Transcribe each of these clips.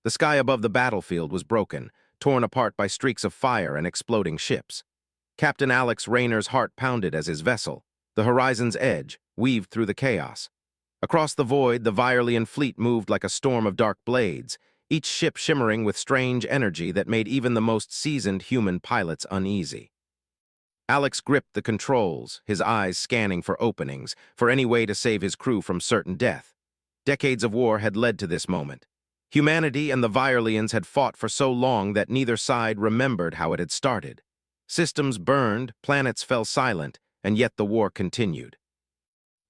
The sky above the battlefield was broken, torn apart by streaks of fire and exploding ships. Captain Alex Rayner's heart pounded as his vessel, the horizon's edge, weaved through the chaos. Across the void, the Virealian fleet moved like a storm of dark blades, each ship shimmering with strange energy that made even the most seasoned human pilots uneasy. Alex gripped the controls, his eyes scanning for openings, for any way to save his crew from certain death. Decades of war had led to this moment. Humanity and the Virealians had fought for so long that neither side remembered how it had started. Systems burned, planets fell silent, and yet the war continued.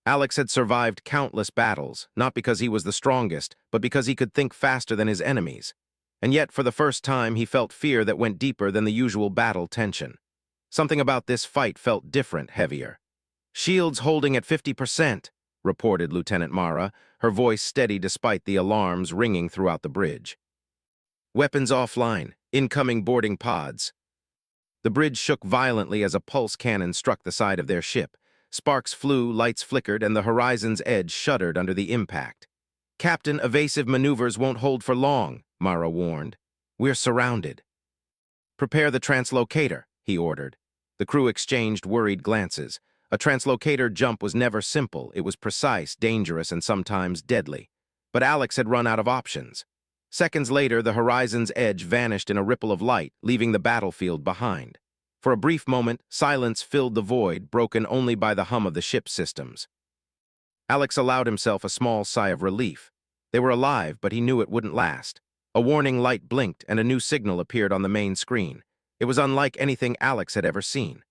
Alex had survived countless battles, not because he was the strongest, but because he could think faster than his enemies. And yet, for the first time, he felt fear that went deeper than the usual battle tension. Something about this fight felt different, heavier. "Shields holding at 50%, reported Lieutenant Mara, her voice steady despite the alarms ringing throughout the bridge. "Weapons offline, incoming boarding pods." The bridge shook violently as a pulse cannon struck the side of their ship. Sparks flew, lights flickered, and the horizon's edge shuddered under the impact. "Captain, evasive maneuvers won't hold for long," Mara warned. "We're surrounded." "Prepare the translocator," he ordered. The crew exchanged worried glances. A translocator jump was never simple. It was precise, dangerous, and sometimes deadly. But Alex had run out of options. Seconds later, the horizon's edge vanished in a ripple of light, leaving the battlefield behind. For a brief moment, silence filled the void, broken only by the hum of the ship's systems. Alex allowed himself a small sigh of relief. They were alive, but he knew it wouldn't last. A warning light blinked, and a new signal appeared on the main screen. It was unlike anything Alex had ever seen.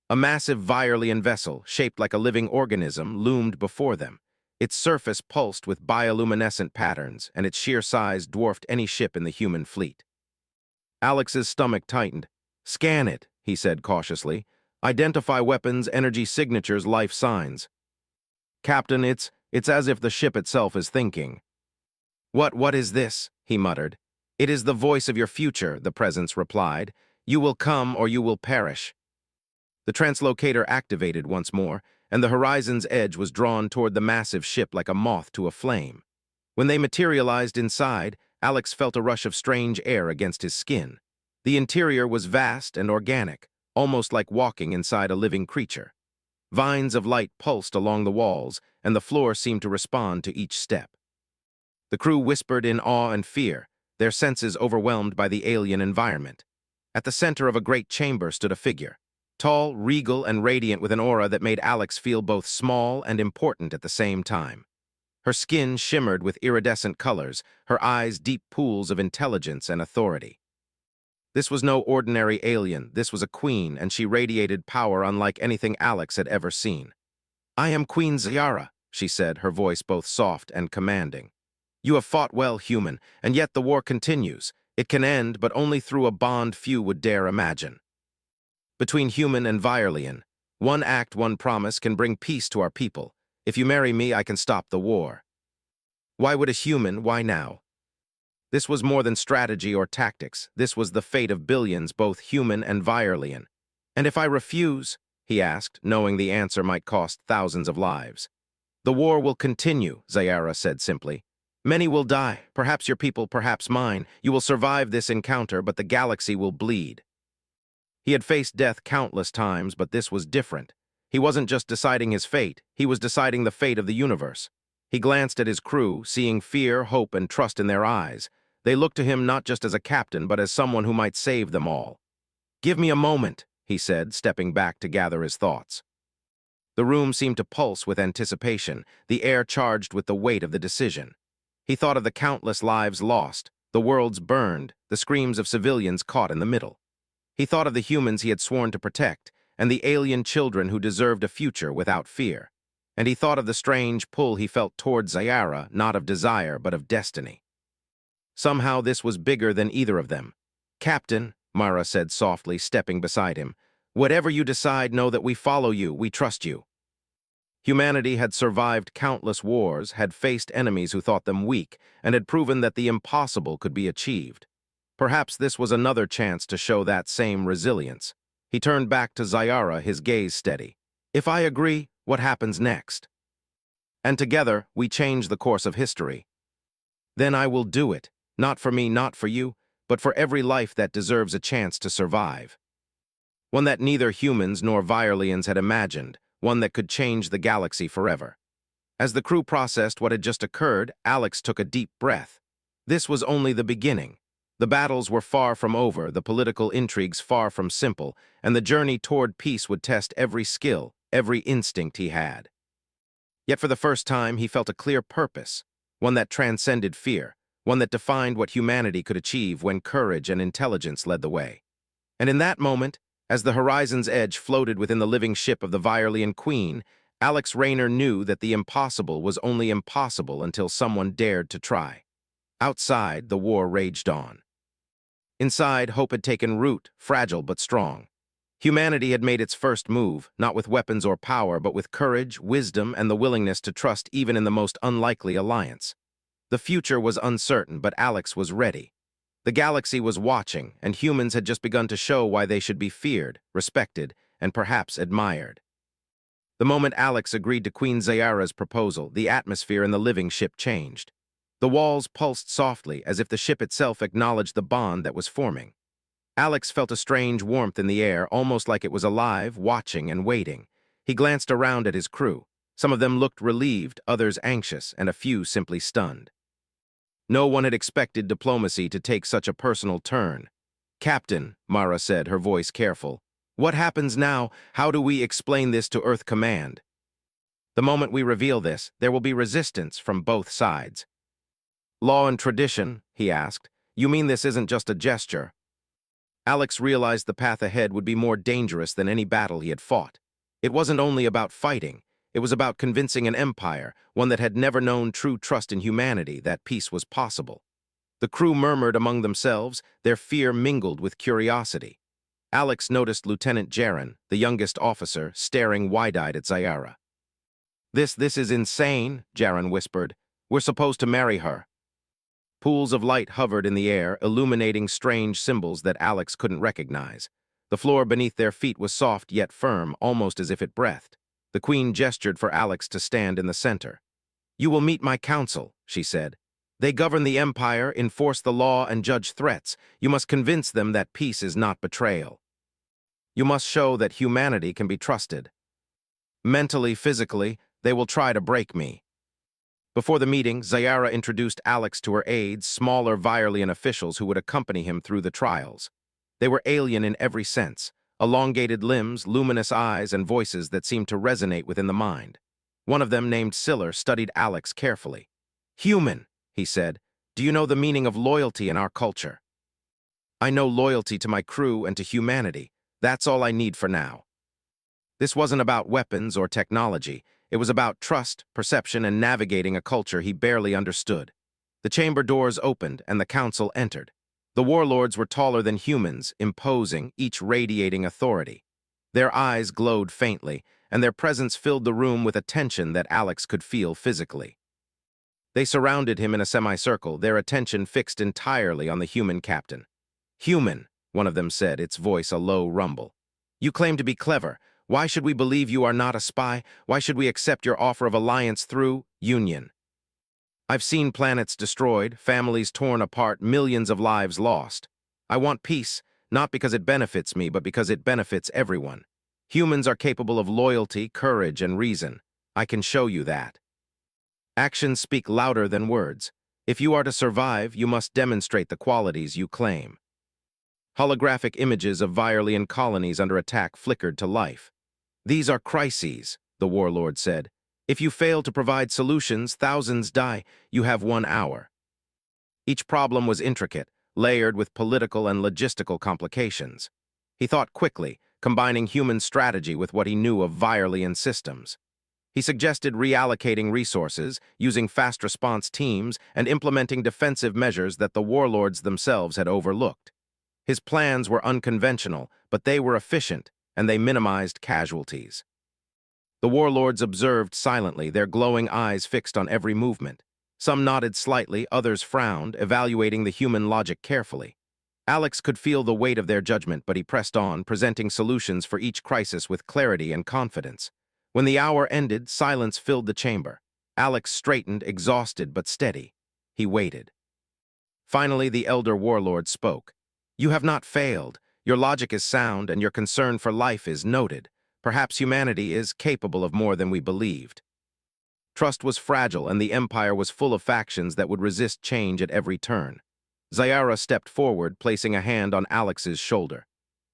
A massive Virealian vessel, shaped like a living organism, loomed before them. Its surface pulsed with bioluminescent patterns, and its sheer size dwarfed any ship in the human fleet. Alex's stomach tightened. "Scan it," he said cautiously. "Identify weapons, energy signatures, life signs." "Captain, it's as if the ship itself is thinking." What is this?" he muttered. "It is the voice of your future," the presence replied. "You will come or you will perish." The translocator activated once more, and the horizon's edge was drawn toward the massive ship like a moth to a flame. When they materialized inside, Alex felt a rush of strange air against his skin. The interior was vast and organic, almost like walking inside a living creature. Vines of light pulsed along the walls, and the floor seemed to respond to each step. The crew whispered in awe and fear, their senses overwhelmed by the alien environment. At the center of a great chamber stood a figure, tall, regal, and radiant with an aura that made Alex feel both small and important at the same time. Her skin shimmered with iridescent colors, her eyes deep pools of intelligence and authority. This was no ordinary alien, this was a queen, and she radiated power unlike anything Alex had ever seen. "I am Queen Zayara," she said, her voice both soft and commanding. "You have fought well, human, and yet the war continues. It can end, but only through a bond few would dare imagine. Between human and Virealian, one act, one promise can bring peace to our people. If you marry me, I can stop the war." Why would a human, why now? This was more than strategy or tactics. This was the fate of billions, both human and Virealian. "And if I refuse?" he asked, knowing the answer might cost thousands of lives. "The war will continue," Zayara said simply. "Many will die, perhaps your people, perhaps mine. You will survive this encounter, but the galaxy will bleed." He had faced death countless times, but this was different. He wasn't just deciding his fate, he was deciding the fate of the universe. He glanced at his crew, seeing fear, hope, and trust in their eyes. They looked to him not just as a captain, but as someone who might save them all. "Give me a moment," he said, stepping back to gather his thoughts. The room seemed to pulse with anticipation, the air charged with the weight of the decision. He thought of the countless lives lost, the worlds burned, the screams of civilians caught in the middle. He thought of the humans he had sworn to protect, and the alien children who deserved a future without fear. And he thought of the strange pull he felt toward Zayara, not of desire, but of destiny. Somehow this was bigger than either of them. "Captain," Mara said softly, stepping beside him, "whatever you decide, know that we follow you, we trust you." Humanity had survived countless wars, had faced enemies who thought them weak, and had proven that the impossible could be achieved. Perhaps this was another chance to show that same resilience. He turned back to Zayara, his gaze steady. "If I agree, what happens next?" "And together, we change the course of history." "Then I will do it. Not for me, not for you, but for every life that deserves a chance to survive. One that neither humans nor Viralians had imagined, one that could change the galaxy forever. As the crew processed what had just occurred, Alex took a deep breath. This was only the beginning. The battles were far from over, the political intrigues far from simple, and the journey toward peace would test every skill, every instinct he had. Yet for the first time, he felt a clear purpose, one that transcended fear, one that defined what humanity could achieve when courage and intelligence led the way. And in that moment, as the horizon's edge floated within the living ship of the Viralian Queen, Alex Rayner knew that the impossible was only impossible until someone dared to try. Outside, the war raged on. Inside, hope had taken root, fragile but strong. Humanity had made its first move, not with weapons or power, but with courage, wisdom, and the willingness to trust even in the most unlikely alliance. The future was uncertain, but Alex was ready. The galaxy was watching, and humans had just begun to show why they should be feared, respected, and perhaps admired. The moment Alex agreed to Queen Zayara's proposal, the atmosphere in the living ship changed. The walls pulsed softly, as if the ship itself acknowledged the bond that was forming. Alex felt a strange warmth in the air, almost like it was alive, watching and waiting. He glanced around at his crew. Some of them looked relieved, others anxious, and a few simply stunned. No one had expected diplomacy to take such a personal turn. "Captain," Mara said, her voice careful, "what happens now? How do we explain this to Earth Command? The moment we reveal this, there will be resistance from both sides." "Law and tradition," he asked. "You mean this isn't just a gesture?" Alex realized the path ahead would be more dangerous than any battle he had fought. It wasn't only about fighting. It was about convincing an empire, one that had never known true trust in humanity, that peace was possible. The crew murmured among themselves, their fear mingled with curiosity. Alex noticed Lieutenant Jaren, the youngest officer, staring wide-eyed at Zayara. This is insane," Jaren whispered. "We're supposed to marry her." Pools of light hovered in the air, illuminating strange symbols that Alex couldn't recognize. The floor beneath their feet was soft yet firm, almost as if it breathed. The Queen gestured for Alex to stand in the center. "You will meet my council," she said. "They govern the empire, enforce the law, and judge threats. You must convince them that peace is not betrayal. You must show that humanity can be trusted. Mentally, physically, they will try to break me." Before the meeting, Zayara introduced Alex to her aides, smaller Viralian officials who would accompany him through the trials. They were alien in every sense, elongated limbs, luminous eyes, and voices that seemed to resonate within the mind. One of them, named Siller, studied Alex carefully. "Human," he said, "do you know the meaning of loyalty in our culture?" "I know loyalty to my crew and to humanity. That's all I need for now." This wasn't about weapons or technology. It was about trust, perception, and navigating a culture he barely understood. The chamber doors opened, and the council entered. The warlords were taller than humans, imposing, each radiating authority. Their eyes glowed faintly, and their presence filled the room with a tension that Alex could feel physically. They surrounded him in a semicircle, their attention fixed entirely on the human captain. "Human," one of them said, its voice a low rumble. "You claim to be clever. Why should we believe you are not a spy? Why should we accept your offer of alliance through union? I've seen planets destroyed, families torn apart, millions of lives lost. I want peace, not because it benefits me, but because it benefits everyone. Humans are capable of loyalty, courage, and reason. I can show you that. Actions speak louder than words. If you are to survive, you must demonstrate the qualities you claim." Holographic images of Viralian colonies under attack flickered to life. "These are crises," the warlord said. "If you fail to provide solutions, thousands die. You have 1 hour." Each problem was intricate, layered with political and logistical complications. He thought quickly, combining human strategy with what he knew of Viralian systems. He suggested reallocating resources, using fast-response teams, and implementing defensive measures that the warlords themselves had overlooked. His plans were unconventional, but they were efficient, and they minimized casualties. The warlords observed silently, their glowing eyes fixed on every movement. Some nodded slightly, others frowned, evaluating the human logic carefully. Alex could feel the weight of their judgment, but he pressed on, presenting solutions for each crisis with clarity and confidence. When the hour ended, silence filled the chamber. Alex straightened, exhausted but steady. He waited. Finally, the elder warlord spoke. You have not failed. Your logic is sound, and your concern for life is noted. Perhaps humanity is capable of more than we believed. Trust was fragile, and the Empire was full of factions that would resist change at every turn. Zayara stepped forward, placing a hand on Alex's shoulder.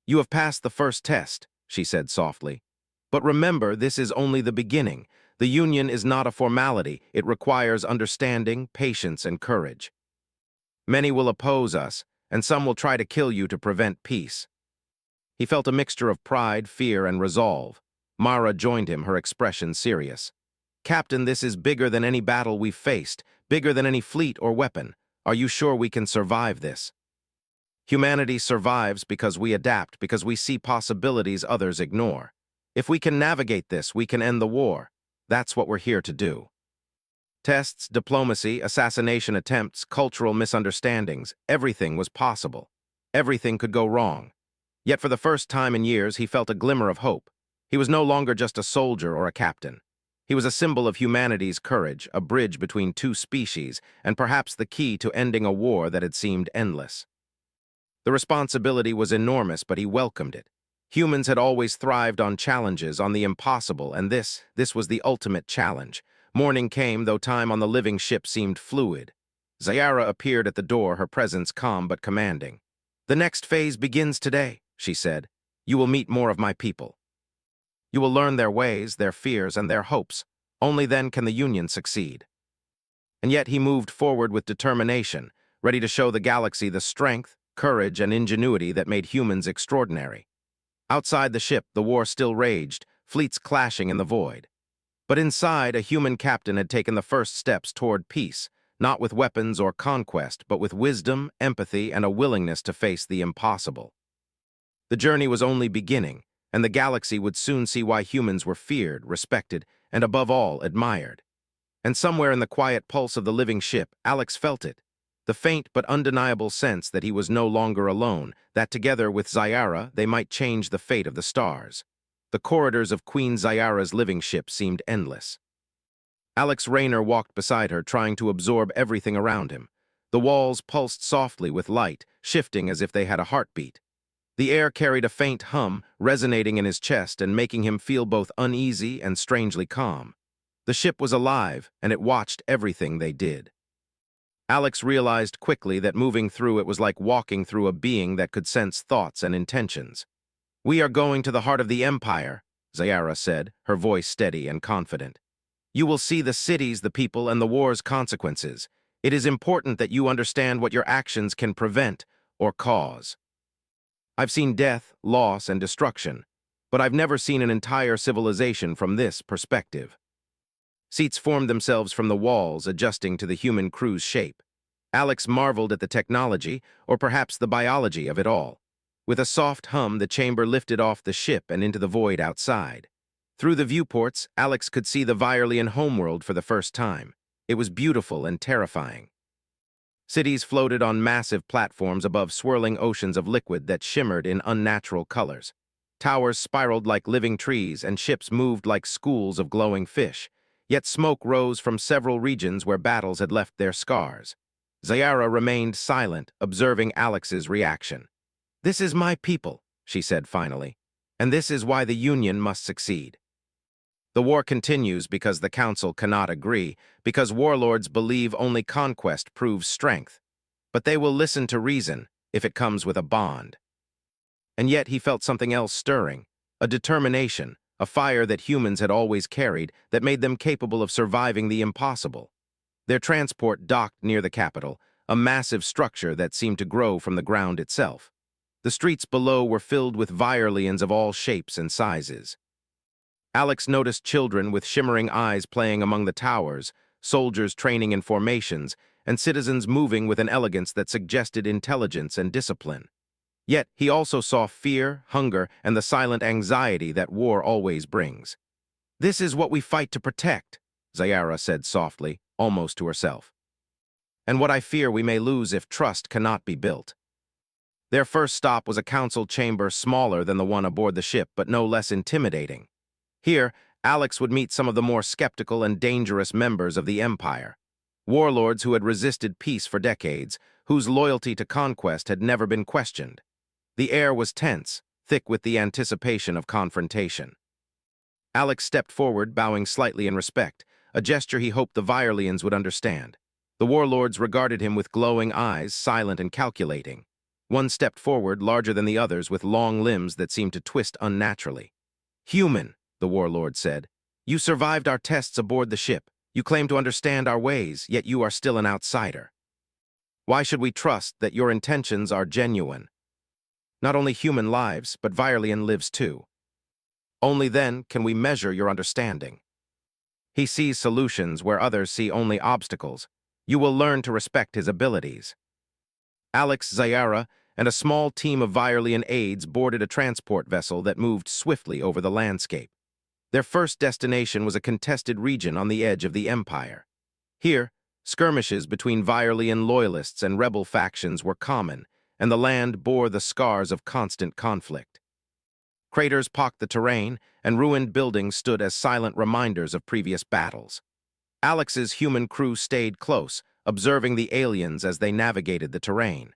You have passed the first test, she said softly. But remember, this is only the beginning. The Union is not a formality. It requires understanding, patience, and courage. Many will oppose us, and some will try to kill you to prevent peace. He felt a mixture of pride, fear, and resolve. Mara joined him, her expression serious. Captain, this is bigger than any battle we've faced, bigger than any fleet or weapon. Are you sure we can survive this? Humanity survives because we adapt, because we see possibilities others ignore. If we can navigate this, we can end the war. That's what we're here to do. Tests, diplomacy, assassination attempts, cultural misunderstandings, everything was possible. Everything could go wrong. Yet for the first time in years, he felt a glimmer of hope. He was no longer just a soldier or a captain. He was a symbol of humanity's courage, a bridge between two species, and perhaps the key to ending a war that had seemed endless. The responsibility was enormous, but he welcomed it. Humans had always thrived on challenges, on the impossible, and this was the ultimate challenge. Morning came, though time on the living ship seemed fluid. Zayara appeared at the door, her presence calm but commanding. The next phase begins today, she said. You will meet more of my people. You will learn their ways, their fears, and their hopes. Only then can the Union succeed. And yet he moved forward with determination, ready to show the galaxy the strength, courage, and ingenuity that made humans extraordinary. Outside the ship, the war still raged, fleets clashing in the void. But inside, a human captain had taken the first steps toward peace, not with weapons or conquest, but with wisdom, empathy, and a willingness to face the impossible. The journey was only beginning, and the galaxy would soon see why humans were feared, respected, and above all, admired. And somewhere in the quiet pulse of the living ship, Alex felt it, the faint but undeniable sense that he was no longer alone, that together with Zayara, they might change the fate of the stars. The corridors of Queen Zayara's living ship seemed endless. Alex Rayner walked beside her, trying to absorb everything around him. The walls pulsed softly with light, shifting as if they had a heartbeat. The air carried a faint hum, resonating in his chest and making him feel both uneasy and strangely calm. The ship was alive, and it watched everything they did. Alex realized quickly that moving through it was like walking through a being that could sense thoughts and intentions. We are going to the heart of the Empire, Zayara said, her voice steady and confident. You will see the cities, the people, and the war's consequences. It is important that you understand what your actions can prevent or cause. I've seen death, loss, and destruction, but I've never seen an entire civilization from this perspective. Seats formed themselves from the walls, adjusting to the human crew's shape. Alex marveled at the technology, or perhaps the biology of it all. With a soft hum, the chamber lifted off the ship and into the void outside. Through the viewports, Alex could see the Virelian homeworld for the first time. It was beautiful and terrifying. Cities floated on massive platforms above swirling oceans of liquid that shimmered in unnatural colors. Towers spiraled like living trees, and ships moved like schools of glowing fish. Yet smoke rose from several regions where battles had left their scars. Zayara remained silent, observing Alex's reaction. This is my people, she said finally, and this is why the Union must succeed. The war continues because the Council cannot agree, because warlords believe only conquest proves strength. But they will listen to reason if it comes with a bond. And yet he felt something else stirring, a determination, a fire that humans had always carried that made them capable of surviving the impossible. Their transport docked near the capital, a massive structure that seemed to grow from the ground itself. The streets below were filled with Virelians of all shapes and sizes. Alex noticed children with shimmering eyes playing among the towers, soldiers training in formations, and citizens moving with an elegance that suggested intelligence and discipline. Yet he also saw fear, hunger, and the silent anxiety that war always brings. This is what we fight to protect, Zayara said softly, almost to herself. And what I fear we may lose if trust cannot be built. Their first stop was a council chamber smaller than the one aboard the ship, but no less intimidating. Here, Alex would meet some of the more skeptical and dangerous members of the Empire. Warlords who had resisted peace for decades, whose loyalty to conquest had never been questioned. The air was tense, thick with the anticipation of confrontation. Alex stepped forward, bowing slightly in respect, a gesture he hoped the Virelians would understand. The warlords regarded him with glowing eyes, silent and calculating. One stepped forward, larger than the others, with long limbs that seemed to twist unnaturally. "Human," the warlord said, "you survived our tests aboard the ship. You claim to understand our ways, yet you are still an outsider. Why should we trust that your intentions are genuine? Not only human lives, but Virelian lives too. Only then can we measure your understanding." He sees solutions where others see only obstacles. You will learn to respect his abilities. Alex, Zayara, and a small team of Virelian aides boarded a transport vessel that moved swiftly over the landscape. Their first destination was a contested region on the edge of the Empire. Here, skirmishes between Virelian loyalists and rebel factions were common, and the land bore the scars of constant conflict. Craters pocked the terrain, and ruined buildings stood as silent reminders of previous battles. Alex's human crew stayed close, observing the aliens as they navigated the terrain.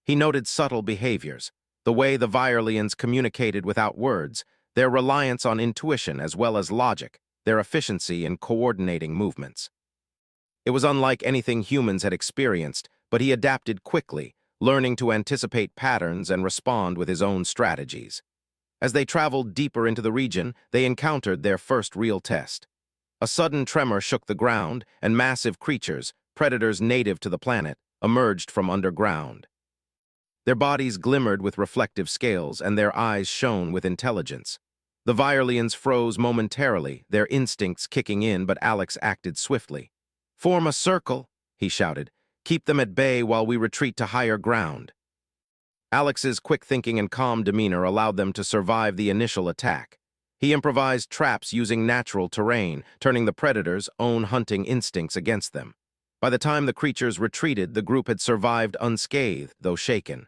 He noted subtle behaviors, the way the Virelians communicated without words, their reliance on intuition as well as logic, their efficiency in coordinating movements. It was unlike anything humans had experienced, but he adapted quickly, learning to anticipate patterns and respond with his own strategies. As they traveled deeper into the region, they encountered their first real test. A sudden tremor shook the ground, and massive creatures, predators native to the planet, emerged from underground. Their bodies glimmered with reflective scales, and their eyes shone with intelligence. The Virelians froze momentarily, their instincts kicking in, but Alex acted swiftly. "Form a circle," he shouted. "Keep them at bay while we retreat to higher ground." Alex's quick thinking and calm demeanor allowed them to survive the initial attack. He improvised traps using natural terrain, turning the predators' own hunting instincts against them. By the time the creatures retreated, the group had survived unscathed, though shaken.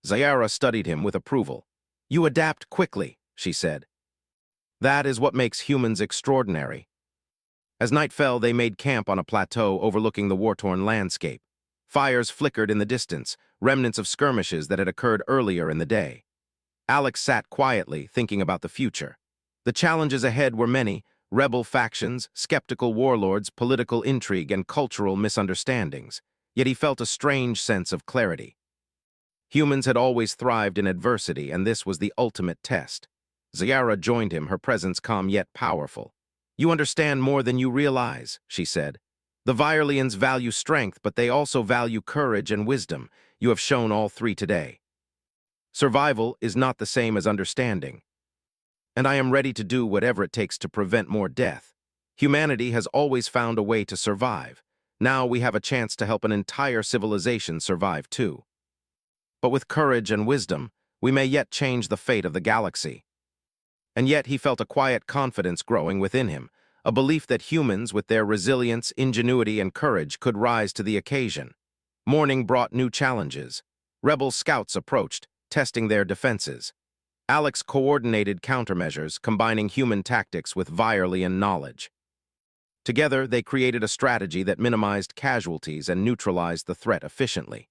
Zayara studied him with approval. "You adapt quickly," she said. "That is what makes humans extraordinary." As night fell, they made camp on a plateau overlooking the war-torn landscape. Fires flickered in the distance, remnants of skirmishes that had occurred earlier in the day. Alex sat quietly, thinking about the future. The challenges ahead were many: rebel factions, skeptical warlords, political intrigue, and cultural misunderstandings. Yet he felt a strange sense of clarity. Humans had always thrived in adversity, and this was the ultimate test. Zayara joined him, her presence calm yet powerful. "You understand more than you realize," she said. "The Virelians value strength, but they also value courage and wisdom. You have shown all three today. Survival is not the same as understanding. And I am ready to do whatever it takes to prevent more death. Humanity has always found a way to survive. Now we have a chance to help an entire civilization survive too. But with courage and wisdom, we may yet change the fate of the galaxy." And yet he felt a quiet confidence growing within him, a belief that humans, with their resilience, ingenuity, and courage, could rise to the occasion. Morning brought new challenges. Rebel scouts approached, testing their defenses. Alex coordinated countermeasures, combining human tactics with Virelian knowledge. Together, they created a strategy that minimized casualties and neutralized the threat efficiently.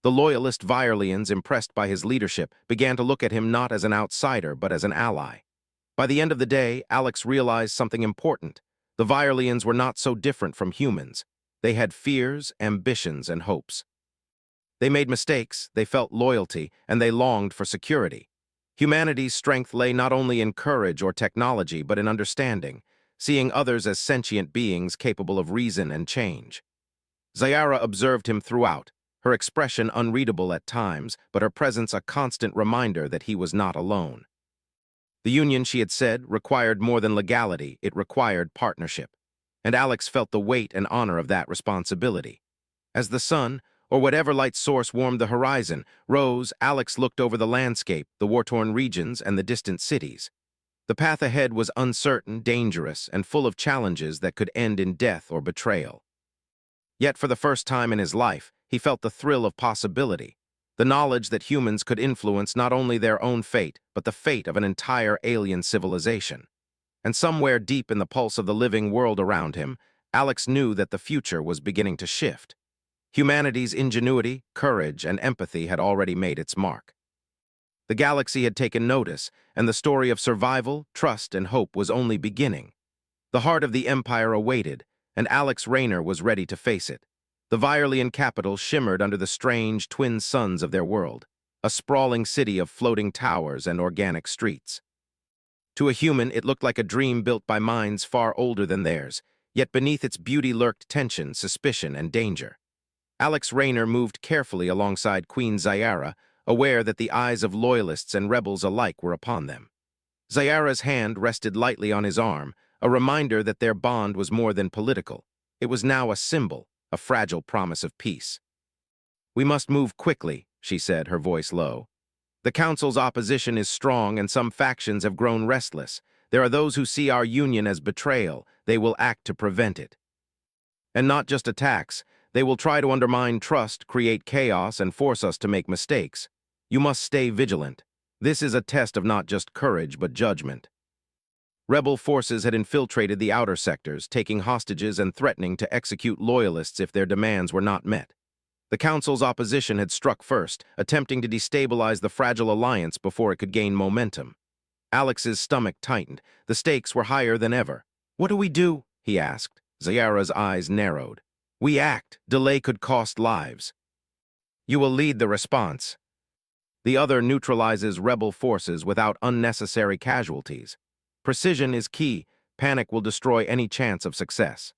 The loyalist Virelians, impressed by his leadership, began to look at him not as an outsider, but as an ally. By the end of the day, Alex realized something important. The Virelians were not so different from humans. They had fears, ambitions, and hopes. They made mistakes, they felt loyalty, and they longed for security. Humanity's strength lay not only in courage or technology, but in understanding, seeing others as sentient beings capable of reason and change. Zayara observed him throughout, her expression unreadable at times, but her presence a constant reminder that he was not alone. The union, she had said, required more than legality, it required partnership. And Alex felt the weight and honor of that responsibility. As the sun, or whatever light source warmed the horizon, rose, Alex looked over the landscape, the war-torn regions, and the distant cities. The path ahead was uncertain, dangerous, and full of challenges that could end in death or betrayal. Yet for the first time in his life, he felt the thrill of possibility, the knowledge that humans could influence not only their own fate, but the fate of an entire alien civilization. And somewhere deep in the pulse of the living world around him, Alex knew that the future was beginning to shift. Humanity's ingenuity, courage, and empathy had already made its mark. The galaxy had taken notice, and the story of survival, trust, and hope was only beginning. The heart of the Empire awaited, and Alex Raynor was ready to face it. The Virelian capital shimmered under the strange twin suns of their world, a sprawling city of floating towers and organic streets. To a human, it looked like a dream built by minds far older than theirs, yet beneath its beauty lurked tension, suspicion, and danger. Alex Raynor moved carefully alongside Queen Zyara, aware that the eyes of loyalists and rebels alike were upon them. Zyara's hand rested lightly on his arm, a reminder that their bond was more than political. It was now a symbol, a fragile promise of peace. "We must move quickly," she said, her voice low. "The Council's opposition is strong and some factions have grown restless. There are those who see our union as betrayal. They will act to prevent it. And not just attacks. They will try to undermine trust, create chaos, and force us to make mistakes. You must stay vigilant. This is a test of not just courage, but judgment." Rebel forces had infiltrated the outer sectors, taking hostages and threatening to execute loyalists if their demands were not met. The Council's opposition had struck first, attempting to destabilize the fragile alliance before it could gain momentum. Alex's stomach tightened. The stakes were higher than ever. "What do we do?" he asked. Zyara's eyes narrowed. "We act. Delay could cost lives. You will lead the response. The other neutralizes rebel forces without unnecessary casualties. Precision is key. Panic will destroy any chance of success."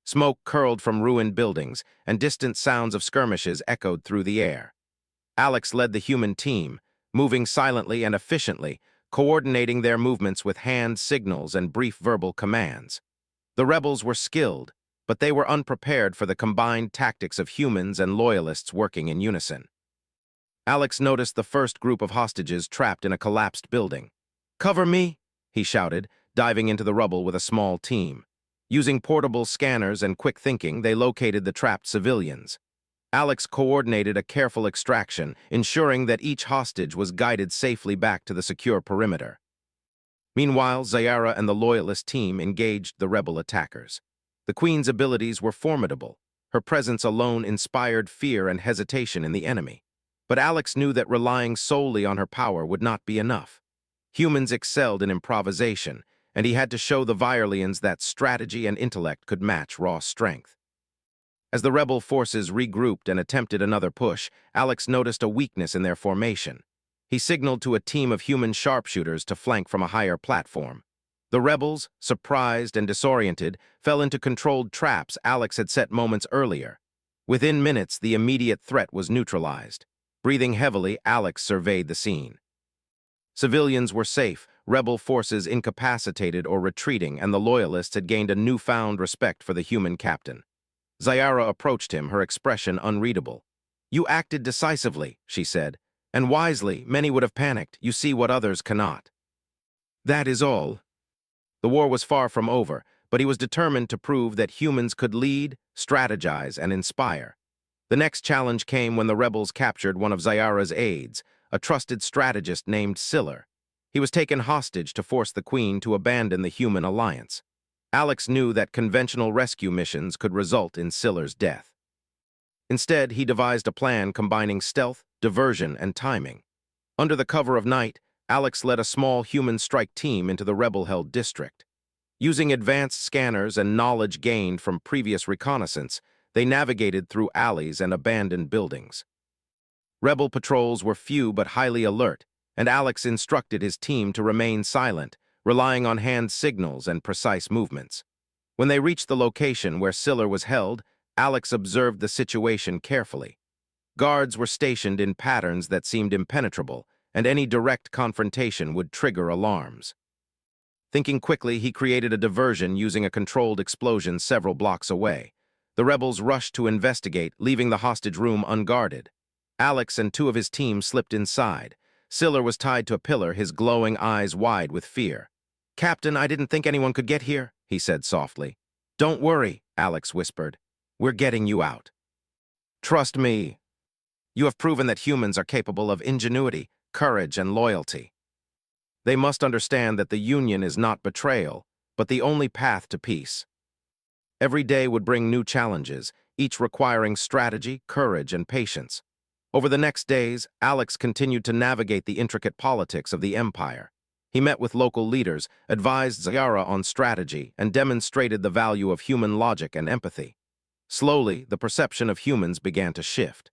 Smoke curled from ruined buildings, and distant sounds of skirmishes echoed through the air. Alex led the human team, moving silently and efficiently, coordinating their movements with hand signals and brief verbal commands. The rebels were skilled, but they were unprepared for the combined tactics of humans and loyalists working in unison. Alex noticed the first group of hostages trapped in a collapsed building. "Cover me!" he shouted, diving into the rubble with a small team. Using portable scanners and quick thinking, they located the trapped civilians. Alex coordinated a careful extraction, ensuring that each hostage was guided safely back to the secure perimeter. Meanwhile, Zyara and the Loyalist team engaged the rebel attackers. The Queen's abilities were formidable. Her presence alone inspired fear and hesitation in the enemy. But Alex knew that relying solely on her power would not be enough. Humans excelled in improvisation, and he had to show the Virelians that strategy and intellect could match raw strength. As the rebel forces regrouped and attempted another push, Alex noticed a weakness in their formation. He signaled to a team of human sharpshooters to flank from a higher platform. The rebels, surprised and disoriented, fell into controlled traps Alex had set moments earlier. Within minutes, the immediate threat was neutralized. Breathing heavily, Alex surveyed the scene. Civilians were safe, rebel forces incapacitated or retreating, and the Loyalists had gained a newfound respect for the human captain. Zyara approached him, her expression unreadable. "You acted decisively," she said, "and wisely. Many would have panicked. You see what others cannot." "That is all." The war was far from over, but he was determined to prove that humans could lead, strategize, and inspire. The next challenge came when the rebels captured one of Zyara's aides, a trusted strategist named Siller. He was taken hostage to force the Queen to abandon the human alliance. Alex knew that conventional rescue missions could result in Siller's death. Instead, he devised a plan combining stealth, diversion, and timing. Under the cover of night, Alex led a small human strike team into the rebel-held district. Using advanced scanners and knowledge gained from previous reconnaissance, they navigated through alleys and abandoned buildings. Rebel patrols were few but highly alert, and Alex instructed his team to remain silent, relying on hand signals and precise movements. When they reached the location where Siller was held, Alex observed the situation carefully. Guards were stationed in patterns that seemed impenetrable, and any direct confrontation would trigger alarms. Thinking quickly, he created a diversion using a controlled explosion several blocks away. The rebels rushed to investigate, leaving the hostage room unguarded. Alex and two of his team slipped inside. Siller was tied to a pillar, his glowing eyes wide with fear. "Captain, I didn't think anyone could get here," he said softly. "Don't worry," Alex whispered. "We're getting you out. Trust me. You have proven that humans are capable of ingenuity, courage, and loyalty. They must understand that the Union is not betrayal, but the only path to peace." Every day would bring new challenges, each requiring strategy, courage, and patience. Over the next days, Alex continued to navigate the intricate politics of the Empire. He met with local leaders, advised Zayara on strategy, and demonstrated the value of human logic and empathy. Slowly, the perception of humans began to shift.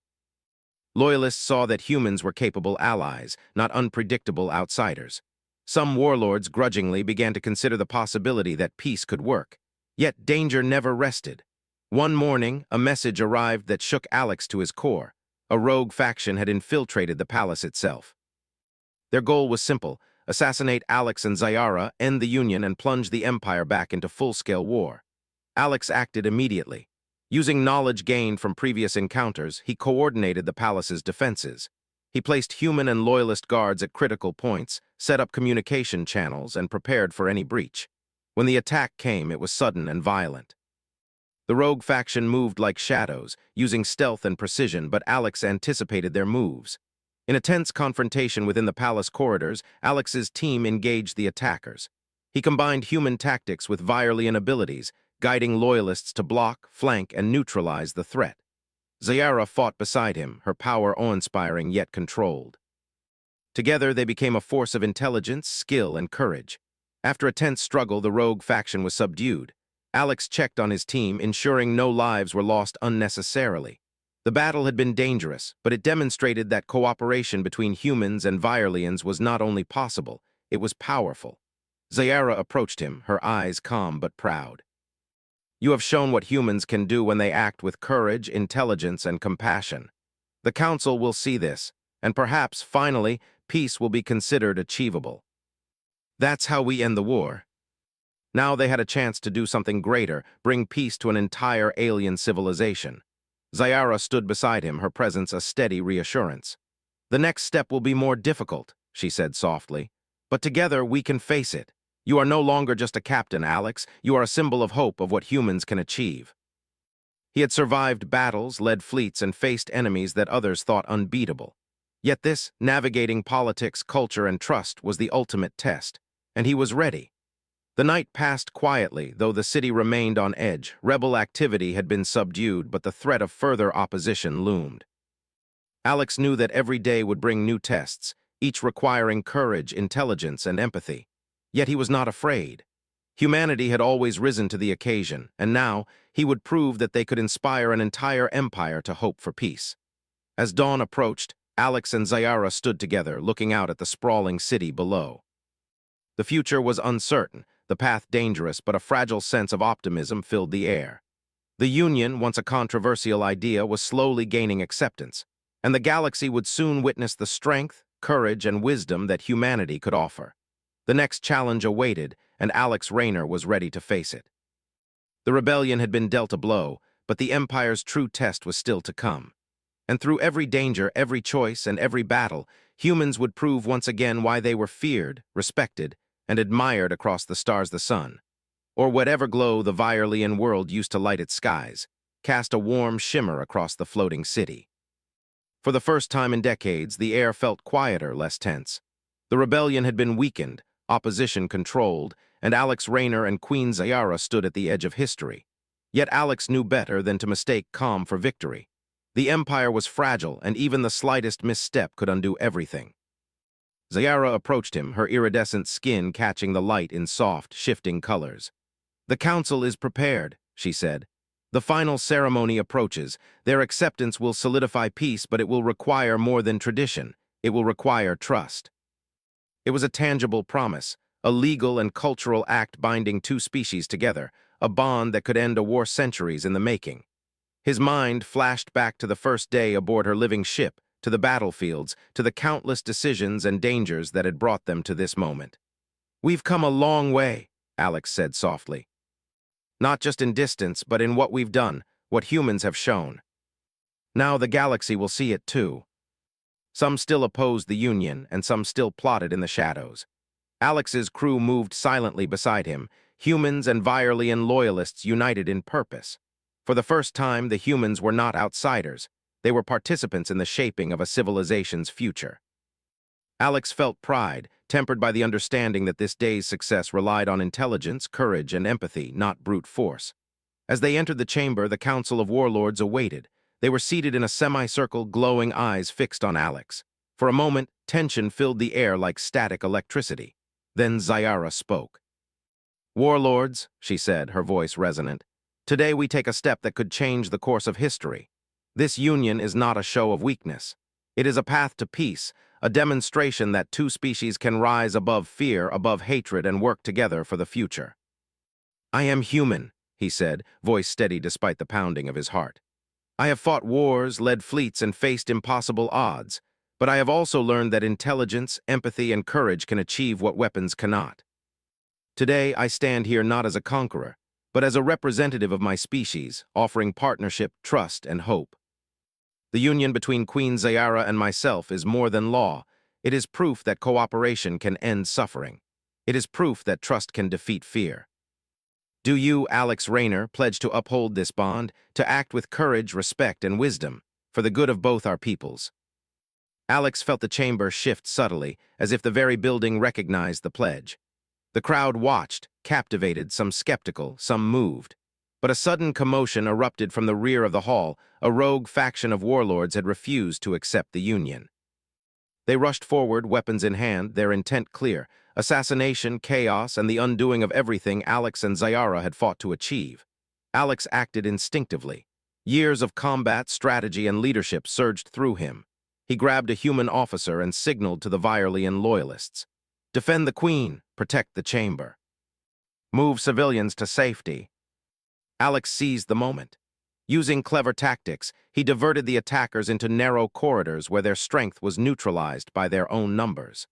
Loyalists saw that humans were capable allies, not unpredictable outsiders. Some warlords grudgingly began to consider the possibility that peace could work. Yet danger never rested. One morning, a message arrived that shook Alex to his core. A rogue faction had infiltrated the palace itself. Their goal was simple: assassinate Alex and Zayara, end the Union, and plunge the Empire back into full-scale war. Alex acted immediately. Using knowledge gained from previous encounters, he coordinated the palace's defenses. He placed human and loyalist guards at critical points, set up communication channels, and prepared for any breach. When the attack came, it was sudden and violent. The rogue faction moved like shadows, using stealth and precision, but Alex anticipated their moves. In a tense confrontation within the palace corridors, Alex's team engaged the attackers. He combined human tactics with Virelian abilities, guiding loyalists to block, flank, and neutralize the threat. Zayara fought beside him, her power awe-inspiring yet controlled. Together, they became a force of intelligence, skill, and courage. After a tense struggle, the rogue faction was subdued. Alex checked on his team, ensuring no lives were lost unnecessarily. The battle had been dangerous, but it demonstrated that cooperation between humans and Virelians was not only possible, it was powerful. Zayara approached him, her eyes calm but proud. "You have shown what humans can do when they act with courage, intelligence, and compassion. The Council will see this, and perhaps, finally, peace will be considered achievable." That's how we end the war. Now they had a chance to do something greater, bring peace to an entire alien civilization. Zayara stood beside him, her presence a steady reassurance. "The next step will be more difficult," she said softly. "But together we can face it. You are no longer just a captain, Alex. You are a symbol of hope of what humans can achieve." He had survived battles, led fleets, and faced enemies that others thought unbeatable. Yet this, navigating politics, culture, and trust, was the ultimate test, and he was ready. The night passed quietly, though the city remained on edge. Rebel activity had been subdued, but the threat of further opposition loomed. Alex knew that every day would bring new tests, each requiring courage, intelligence, and empathy. Yet he was not afraid. Humanity had always risen to the occasion, and now he would prove that they could inspire an entire empire to hope for peace. As dawn approached, Alex and Zayara stood together, looking out at the sprawling city below. The future was uncertain, the path dangerous, but a fragile sense of optimism filled the air. The Union, once a controversial idea, was slowly gaining acceptance, and the galaxy would soon witness the strength, courage, and wisdom that humanity could offer. The next challenge awaited, and Alex Raynor was ready to face it. The rebellion had been dealt a blow, but the Empire's true test was still to come. And through every danger, every choice, and every battle, humans would prove once again why they were feared, respected, and admired across the stars the sun, or whatever glow the Virelian world used to light its skies, cast a warm shimmer across the floating city. For the first time in decades, the air felt quieter, less tense. The rebellion had been weakened, opposition controlled, and Alex Raynor and Queen Zayara stood at the edge of history. Yet Alex knew better than to mistake calm for victory. The Empire was fragile, and even the slightest misstep could undo everything. Zayara approached him, her iridescent skin catching the light in soft, shifting colors. "The Council is prepared," she said. "The final ceremony approaches. Their acceptance will solidify peace, but it will require more than tradition. It will require trust." It was a tangible promise, a legal and cultural act binding two species together, a bond that could end a war centuries in the making. His mind flashed back to the first day aboard her living ship, to the battlefields, to the countless decisions and dangers that had brought them to this moment. "We've come a long way," Alex said softly. "Not just in distance, but in what we've done, what humans have shown. Now the galaxy will see it too." Some still opposed the Union, and some still plotted in the shadows. Alex's crew moved silently beside him, humans and Virelian loyalists united in purpose. For the first time, the humans were not outsiders. They were participants in the shaping of a civilization's future. Alex felt pride, tempered by the understanding that this day's success relied on intelligence, courage, and empathy, not brute force. As they entered the chamber, the Council of Warlords awaited. They were seated in a semicircle, glowing eyes fixed on Alex. For a moment, tension filled the air like static electricity. Then Zyara spoke. "Warlords," she said, her voice resonant, "today we take a step that could change the course of history. This union is not a show of weakness. It is a path to peace, a demonstration that two species can rise above fear, above hatred, and work together for the future." "I am human," he said, voice steady despite the pounding of his heart. "I have fought wars, led fleets, and faced impossible odds, but I have also learned that intelligence, empathy, and courage can achieve what weapons cannot. Today, I stand here not as a conqueror, but as a representative of my species, offering partnership, trust, and hope. The union between Queen Zyara and myself is more than law. It is proof that cooperation can end suffering. It is proof that trust can defeat fear. Do you, Alex Rayner, pledge to uphold this bond, to act with courage, respect, and wisdom, for the good of both our peoples?" Alex felt the chamber shift subtly, as if the very building recognized the pledge. The crowd watched, captivated, some skeptical, some moved. But a sudden commotion erupted from the rear of the hall. A rogue faction of warlords had refused to accept the union. They rushed forward, weapons in hand, their intent clear: assassination, chaos, and the undoing of everything Alex and Zyara had fought to achieve. Alex acted instinctively. Years of combat, strategy, and leadership surged through him. He grabbed a human officer and signaled to the Virelian loyalists. "Defend the Queen, protect the chamber. Move civilians to safety." Alex seized the moment. Using clever tactics, he diverted the attackers into narrow corridors where their strength was neutralized by their own numbers.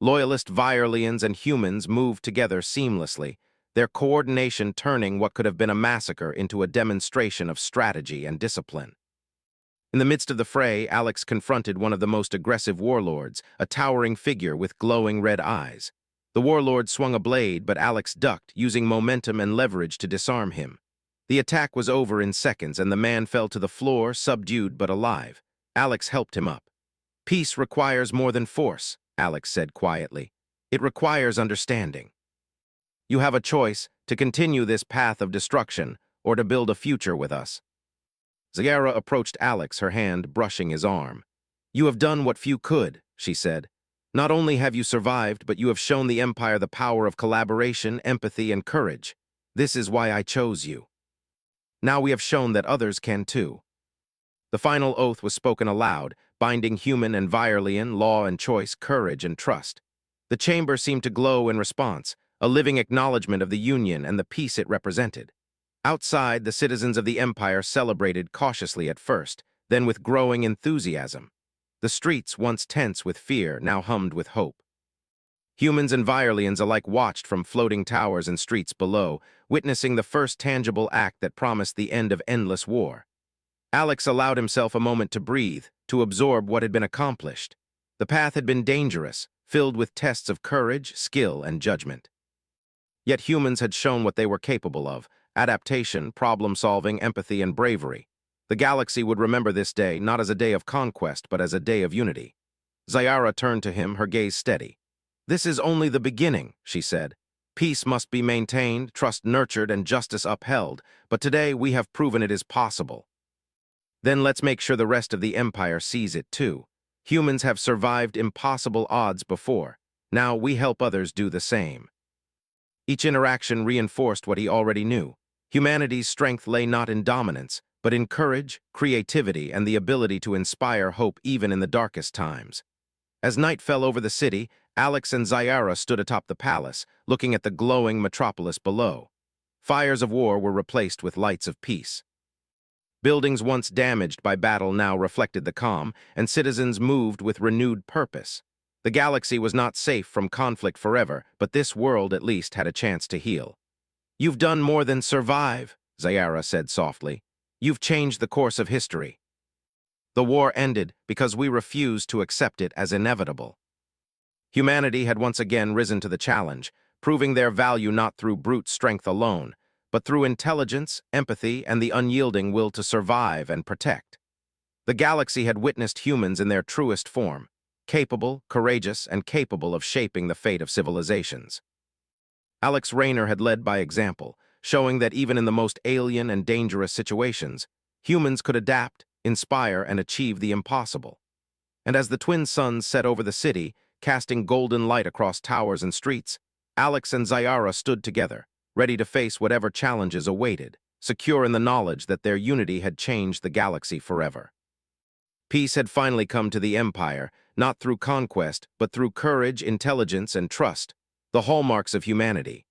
Loyalist Virelians and humans moved together seamlessly, their coordination turning what could have been a massacre into a demonstration of strategy and discipline. In the midst of the fray, Alex confronted one of the most aggressive warlords, a towering figure with glowing red eyes. The warlord swung a blade, but Alex ducked, using momentum and leverage to disarm him. The attack was over in seconds, and the man fell to the floor, subdued but alive. Alex helped him up. "Peace requires more than force," Alex said quietly. "It requires understanding. You have a choice: to continue this path of destruction, or to build a future with us." Zyara approached Alex, her hand brushing his arm. "You have done what few could," she said. "Not only have you survived, but you have shown the Empire the power of collaboration, empathy, and courage. This is why I chose you. Now we have shown that others can too." The final oath was spoken aloud, binding human and Virelian, law and choice, courage and trust. The chamber seemed to glow in response, a living acknowledgement of the union and the peace it represented. Outside, the citizens of the Empire celebrated cautiously at first, then with growing enthusiasm. The streets, once tense with fear, now hummed with hope. Humans and Virelians alike watched from floating towers and streets below, witnessing the first tangible act that promised the end of endless war. Alex allowed himself a moment to breathe, to absorb what had been accomplished. The path had been dangerous, filled with tests of courage, skill, and judgment. Yet humans had shown what they were capable of: adaptation, problem-solving, empathy, and bravery. The galaxy would remember this day not as a day of conquest, but as a day of unity. Zyara turned to him, her gaze steady. "This is only the beginning," she said. "Peace must be maintained, trust nurtured, and justice upheld, but today we have proven it is possible. Then let's make sure the rest of the Empire sees it too. Humans have survived impossible odds before. Now we help others do the same." Each interaction reinforced what he already knew. Humanity's strength lay not in dominance, but in courage, creativity, and the ability to inspire hope even in the darkest times. As night fell over the city, Alex and Zyara stood atop the palace, looking at the glowing metropolis below. Fires of war were replaced with lights of peace. Buildings once damaged by battle now reflected the calm, and citizens moved with renewed purpose. The galaxy was not safe from conflict forever, but this world at least had a chance to heal. "You've done more than survive," Zyara said softly. "You've changed the course of history. The war ended because we refused to accept it as inevitable." Humanity had once again risen to the challenge, proving their value not through brute strength alone, but through intelligence, empathy, and the unyielding will to survive and protect. The galaxy had witnessed humans in their truest form, capable, courageous, and capable of shaping the fate of civilizations. Alex Rayner had led by example, showing that even in the most alien and dangerous situations, humans could adapt, inspire, and achieve the impossible. And as the twin suns set over the city, casting golden light across towers and streets, Alex and Zyara stood together, ready to face whatever challenges awaited, secure in the knowledge that their unity had changed the galaxy forever. Peace had finally come to the Empire, not through conquest, but through courage, intelligence, and trust, the hallmarks of humanity.